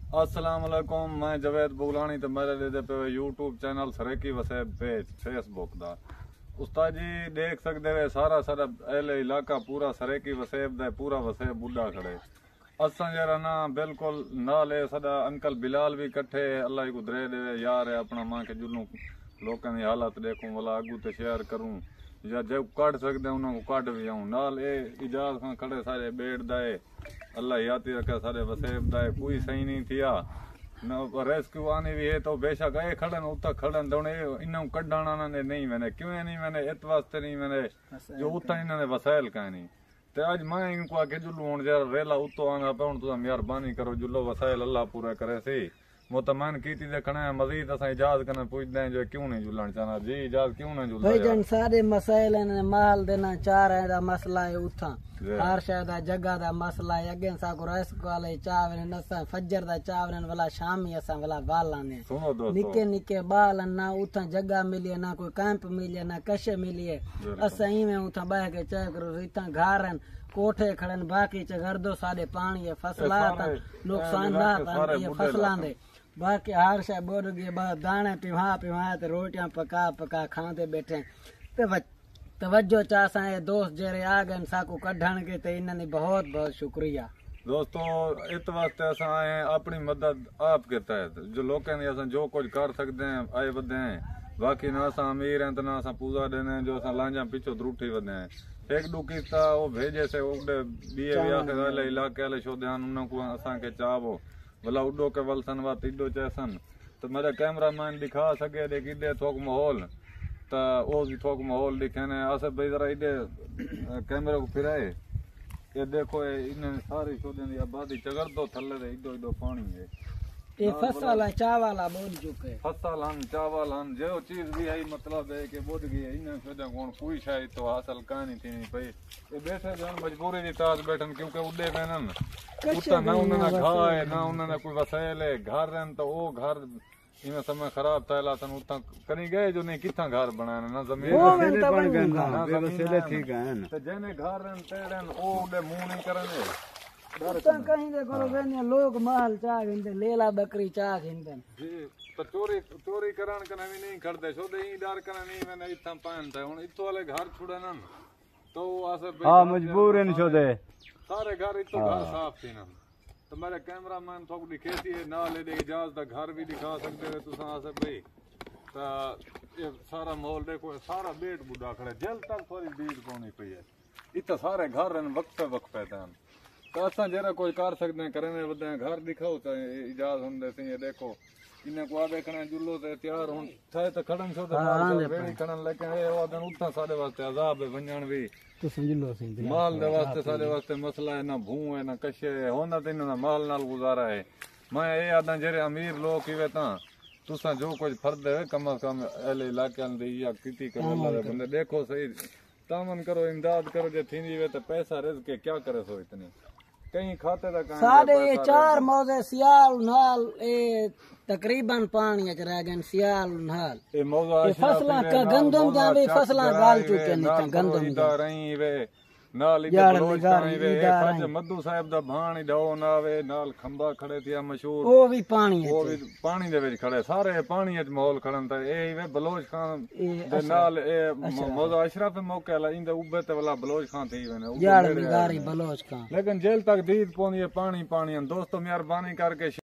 अस्सलाम वालेकुम, मैं जवेद बुगलानी तो मेरे दे पे YouTube channel Saraiki Waseb page Facebook दा उस्ताद जी देख सकते वे सारा सारा एले इलाका पूरा सरेकी वसैब दा पूरा वसैब बुढ़ा खड़े असा जरा ना बिल्कुल नाल है सदा अंकल बिलाल भी कट्ठे अल्लाह को दरे दे यार है अपना मां के जुलू लोगों की हालत देखूं वाला अगू तो शेयर करूं या जब कट सकते उन्होंने कट भी आऊं नाल ए इजाज खां खड़े सारे बेड़ दाए अल्लाह याती रखे सारे वसेब दाए कोई सही नहीं थिया न रेस्क्यू आनी भी है तो बेशक ए खड़न उता खड़न दोने इन्हों कढ़ाना ने नहीं मैंने क्यों नहीं मैंने इत वास्ते नहीं मैंने जो उता इन्होंने वसायल का नहीं ते आज मैं इनको आके जुल्लू हुन जरा रेला उतो आना पे हुन तुसा मेहरबानी करो जुल्लो वसायल अल्लाह पूरा करे सी मुतमन कीती देखना है मजीद असा इजाज करने पूछते हैं जो क्यों नहीं जुलन चाहना जी इजाज क्यों नहीं जुलना भाई जन सारे मसाइल ने माल देना चार है दा मसला है उठा हर शय दा जगह दा मसला है अगे सा को रस वाले चावल नसा फजर दा चावल वाला शामी असा वाला वाला ने निके निके बाल ना उठा जगह मिली ना कोई कैंप मिले ना कशे मिली असा ही में उठा बह के चाय करो इतना घारन कोठे खड़न बाकी च घर दो सारे पानी है फसला नुकसान ना ये फसलां दे बाकी हर शय बोर गए दाने पिवा ते रोटियां पका पका खाते बैठे तवज्जो चासा है दोस्त जेरे आ गए साकू कढ़ण के ते इन्होंने बहुत बहुत शुक्रिया दोस्तों इत वास्ते असा आए अपनी मदद आपके तहत जो लोग जो कुछ कर सकते हैं आए बदे हैं बाकी ना असा अमीर हैं तो ना असा पूजा देने जो असा लांजा पिछो द्रूठी बदे हैं एक दो किस्ता वो भेजे से उड़े बीए वाले इलाके वाले शोधान उनको असा के चावो भला उडो के वलसन वा तिडो चैसन तो मेरे कैमरा मैन दिखा सके दे किडे थोक माहौल तो वो भी थोक माहौल दिखे ने आसे भाई जरा इडे कैमरे को फिराए ये देखो इन्हें सारी शोधन दी आबादी चगर दो थल्ले दे इडो इडो पानी है ये फसल है चावल बोल चुके फसल हन चावल हन जो चीज भी है मतलब है कि बोध गई है इन्हें सोचा कौन कोई शायद तो हासिल कहानी थी नहीं भाई ये बैठे जन मजबूरी की ताज बैठन क्योंकि उड़े बैनन उतना ना उन्होंने घा है ना उन्होंने कोई वसायल है घर रहन तो वो घर इनमें समय खराब था सन उतना कहीं गए जो नहीं कितना घर बनाने ना जमीन ठीक है तो जेने घर रहन तेरन ओ उड़े मुंह नहीं करने कहीं देखो लोग माल चाह घिनते लेला बकरी चाह घिनते तो चोरी चोरी करान कने भी नहीं करते सो दे डर कने नहीं मैंने इतना पान था हुन इतो वाले घर छुड़े ना तो आसे हां मजबूर हैं छो दे सारे घर इतो घर साफ थी ना तो मेरे कैमरामैन तो दिखेती है ना ले दे इजाजत दा घर भी दिखा सकते हो तुसा आसे भाई ता ये सारा माहौल देखो सारा बेट बुढ़ा खड़े जल तक थोड़ी बीज कोनी पई है इतो सारे घर रन वक्त पे थे तो असा जरा कोई कर सकते हैं करने बदे घर दिखाओ तो इजाज होंदे सी ये देखो इन्हें को आ देखना जुल्लो ते तैयार हुन थे तो खड़न छो तो वेड़ी खड़न लेकिन ए वादन उठा सारे वास्ते अजाब है वंजन भी तो समझ लो माल दे वास्ते सारे वास्ते मसला है ना भू है ना कशे है होना तो इन्होंने माल नाल गुजारा है मैं ये आदा जेरे अमीर लोग कीवे ता तुसा जो कुछ फर्द है कम से कम एले इलाके दे या किती करो अल्लाह दे बंदे देखो सही तामन करो इमदाद करो जे थींदी वे तो पैसा रिज़ के क्या करे सो इतनी कहीं खाते तक साढ़े चार मौजे सियाल नाल ए तकरीबन पानी च रह गए सियाल नाल ए मौजा फसलां का गंदम जा भी फसलां गाल चुके ने गंदम दा रही वे नाल इधर बलोच करी वे फज मद्दू साहब दा भाण डो ना वे नाल खंबा खड़े थिया मशहूर वो भी पानी दे विच खड़े सारे पानी च माहौल खड़न ता ए वे बलोच खान दे नाल ए मौजा अशरफ मौके ला इंदे उबे ते वाला बलोच खान थी वेने यार निगारी बलोच खान लेकिन जेल तक दीद पोंदी पानी पानी दोस्तों मेहरबानी करके